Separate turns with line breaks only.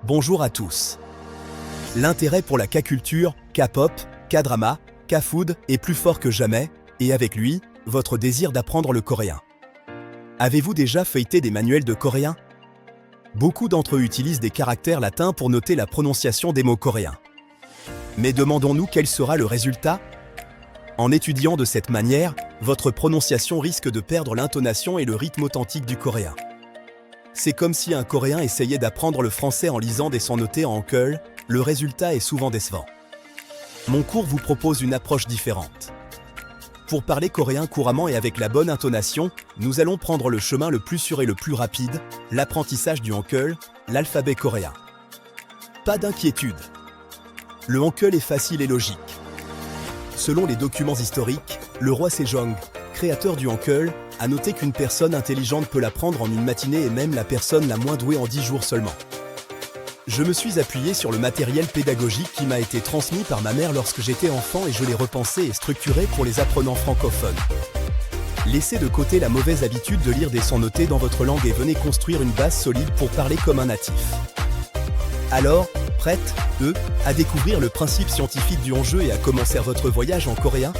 Bonjour à tous. L'intérêt pour la K-culture, K-pop, K-drama, K-food est plus fort que jamais, et avec lui, votre désir d'apprendre le coréen. Avez-vous déjà feuilleté des manuels de coréen? Beaucoup d'entre eux utilisent des caractères latins pour noter la prononciation des mots coréens. Mais demandons-nous quel sera le résultat? En étudiant de cette manière, votre prononciation risque de perdre l'intonation et le rythme authentique du coréen. C'est comme si un Coréen essayait d'apprendre le français en lisant des sons notés en hangul, le résultat est souvent décevant. Mon cours vous propose une approche différente. Pour parler coréen couramment et avec la bonne intonation, nous allons prendre le chemin le plus sûr et le plus rapide, l'apprentissage du hangul, l'alphabet coréen. Pas d'inquiétude. Le hangul est facile et logique. Selon les documents historiques, le roi Sejong, créateur du hangul, a noté qu'une personne intelligente peut l'apprendre en une matinée et même la personne la moins douée en 10 jours seulement. Je me suis appuyé sur le matériel pédagogique qui m'a été transmis par ma mère lorsque j'étais enfant et je l'ai repensé et structuré pour les apprenants francophones. Laissez de côté la mauvaise habitude de lire des sons notés dans votre langue et venez construire une base solide pour parler comme un natif. Alors, prête, à découvrir le principe scientifique du hangul et à commencer votre voyage en coréen?